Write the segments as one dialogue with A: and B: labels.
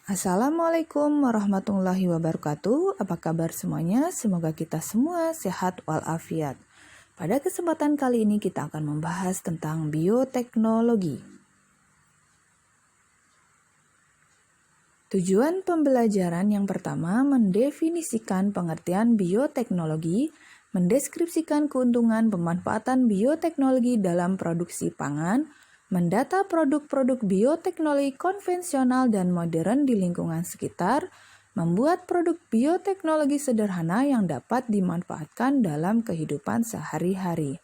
A: Assalamualaikum warahmatullahi wabarakatuh. Apa kabar semuanya? Semoga kita semua sehat walafiat. Pada kesempatan kali ini kita akan membahas tentang bioteknologi. Tujuan pembelajaran yang pertama mendefinisikan pengertian bioteknologi, mendeskripsikan keuntungan pemanfaatan bioteknologi dalam produksi pangan, mendata produk-produk bioteknologi konvensional dan modern di lingkungan sekitar, membuat produk bioteknologi sederhana yang dapat dimanfaatkan dalam kehidupan sehari-hari.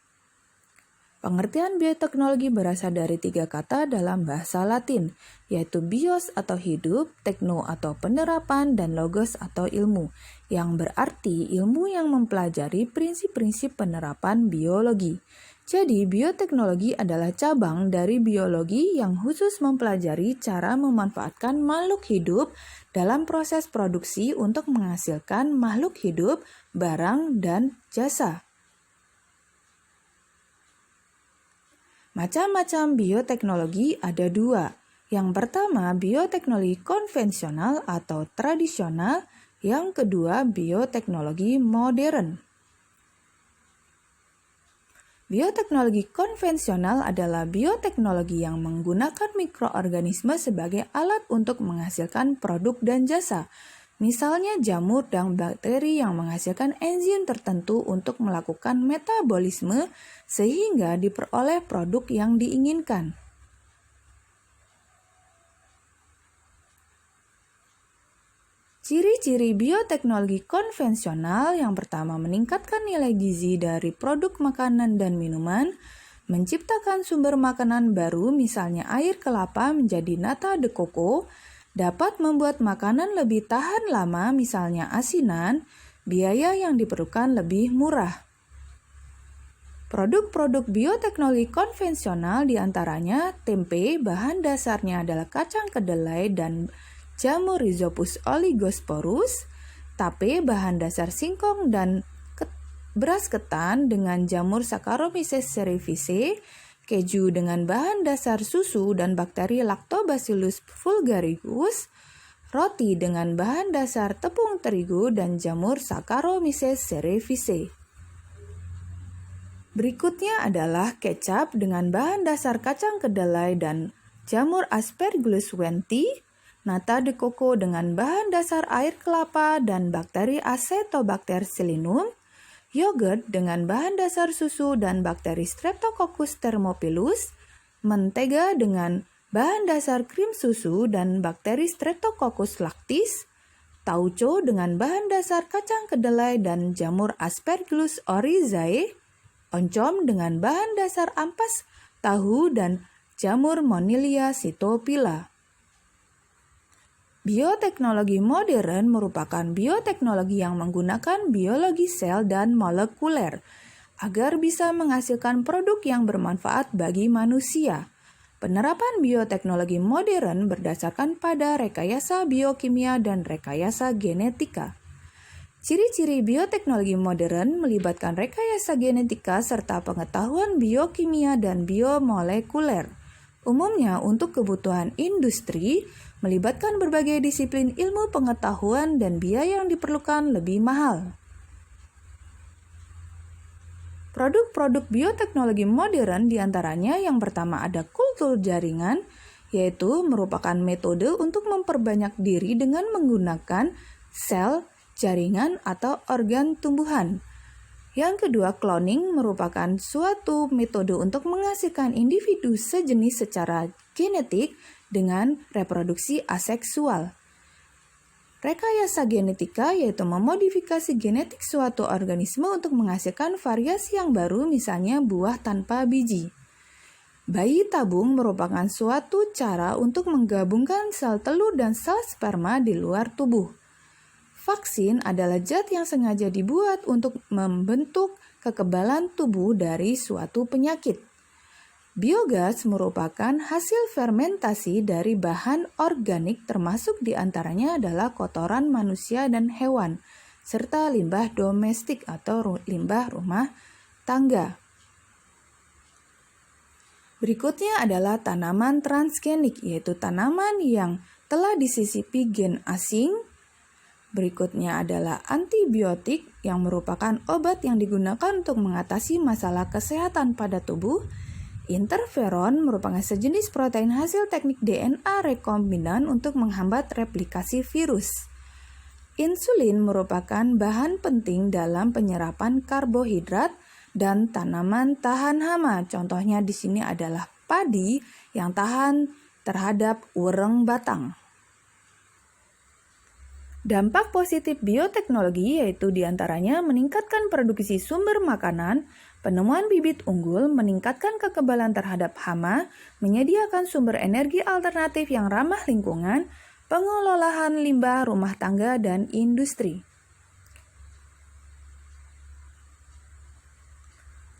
A: Pengertian bioteknologi berasal dari 3 kata dalam bahasa Latin, yaitu bios atau hidup, tekno atau penerapan, dan logos atau ilmu, yang berarti ilmu yang mempelajari prinsip-prinsip penerapan biologi. Jadi, bioteknologi adalah cabang dari biologi yang khusus mempelajari cara memanfaatkan makhluk hidup dalam proses produksi untuk menghasilkan makhluk hidup, barang, dan jasa. Macam-macam bioteknologi ada 2. Yang pertama, bioteknologi konvensional atau tradisional. Yang kedua, bioteknologi modern. Bioteknologi konvensional adalah bioteknologi yang menggunakan mikroorganisme sebagai alat untuk menghasilkan produk dan jasa. Misalnya jamur dan bakteri yang menghasilkan enzim tertentu untuk melakukan metabolisme sehingga diperoleh produk yang diinginkan. Ciri-ciri bioteknologi konvensional yang pertama meningkatkan nilai gizi dari produk makanan dan minuman, menciptakan sumber makanan baru misalnya air kelapa menjadi nata de coco, dapat membuat makanan lebih tahan lama misalnya asinan, biaya yang diperlukan lebih murah. Produk-produk bioteknologi konvensional diantaranya tempe, bahan dasarnya adalah kacang kedelai dan jamur Rhizopus oligosporus, tape bahan dasar singkong dan beras ketan dengan jamur Saccharomyces cerevisiae, keju dengan bahan dasar susu dan bakteri Lactobacillus vulgaricus, roti dengan bahan dasar tepung terigu dan jamur Saccharomyces cerevisiae. Berikutnya adalah kecap dengan bahan dasar kacang kedelai dan jamur Aspergillus wendti, nata de coco dengan bahan dasar air kelapa dan bakteri Acetobacter sillinum, yogurt dengan bahan dasar susu dan bakteri Streptococcus thermophilus, mentega dengan bahan dasar krim susu dan bakteri Streptococcus lactis, tauco dengan bahan dasar kacang kedelai dan jamur Aspergillus oryzae, oncom dengan bahan dasar ampas tahu dan jamur Moniliae cytophila. Bioteknologi modern merupakan bioteknologi yang menggunakan biologi sel dan molekuler agar bisa menghasilkan produk yang bermanfaat bagi manusia. Penerapan bioteknologi modern berdasarkan pada rekayasa biokimia dan rekayasa genetika. Ciri-ciri bioteknologi modern melibatkan rekayasa genetika serta pengetahuan biokimia dan biomolekuler. Umumnya untuk kebutuhan industri, melibatkan berbagai disiplin ilmu pengetahuan dan biaya yang diperlukan lebih mahal. Produk-produk bioteknologi modern diantaranya yang pertama ada kultur jaringan, yaitu merupakan metode untuk memperbanyak diri dengan menggunakan sel, jaringan, atau organ tumbuhan. Yang kedua, cloning merupakan suatu metode untuk menghasilkan individu sejenis secara genetik dengan reproduksi aseksual. Rekayasa genetika yaitu memodifikasi genetik suatu organisme untuk menghasilkan variasi yang baru, misalnya buah tanpa biji. Bayi tabung merupakan suatu cara untuk menggabungkan sel telur dan sel sperma di luar tubuh. Vaksin adalah zat yang sengaja dibuat untuk membentuk kekebalan tubuh dari suatu penyakit. Biogas merupakan hasil fermentasi dari bahan organik termasuk diantaranya adalah kotoran manusia dan hewan, serta limbah domestik atau limbah rumah tangga. Berikutnya adalah tanaman transgenik, yaitu tanaman yang telah disisipi gen asing. Berikutnya adalah antibiotik yang merupakan obat yang digunakan untuk mengatasi masalah kesehatan pada tubuh. Interferon merupakan sejenis protein hasil teknik DNA rekombinan untuk menghambat replikasi virus. Insulin merupakan bahan penting dalam penyerapan karbohidrat dan tanaman tahan hama. Contohnya di sini adalah padi yang tahan terhadap ureng batang. Dampak positif bioteknologi yaitu diantaranya meningkatkan produksi sumber makanan, penemuan bibit unggul, meningkatkan kekebalan terhadap hama, menyediakan sumber energi alternatif yang ramah lingkungan, pengelolaan limbah rumah tangga dan industri.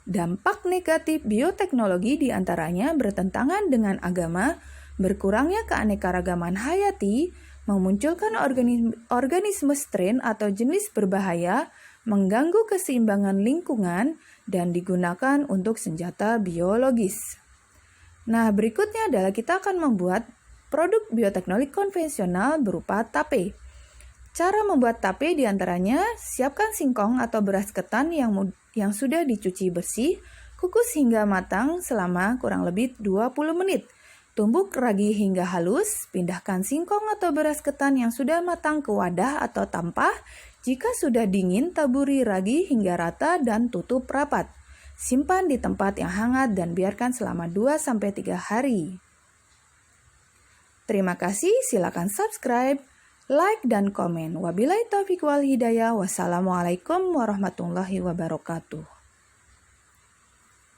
A: Dampak negatif bioteknologi diantaranya bertentangan dengan agama, berkurangnya keanekaragaman hayati, memunculkan organisme strain atau jenis berbahaya, mengganggu keseimbangan lingkungan, dan digunakan untuk senjata biologis. Nah, berikutnya adalah kita akan membuat produk bioteknologi konvensional berupa tape. Cara membuat tape diantaranya siapkan singkong atau beras ketan yang sudah dicuci bersih, kukus hingga matang selama kurang lebih 20 menit. Tumbuk ragi hingga halus, pindahkan singkong atau beras ketan yang sudah matang ke wadah atau tampah. Jika sudah dingin, taburi ragi hingga rata dan tutup rapat. Simpan di tempat yang hangat dan biarkan selama 2-3 hari. Terima kasih, silakan subscribe, like, dan komen. Wabillahi taufiq wal hidayah. Wassalamualaikum warahmatullahi wabarakatuh.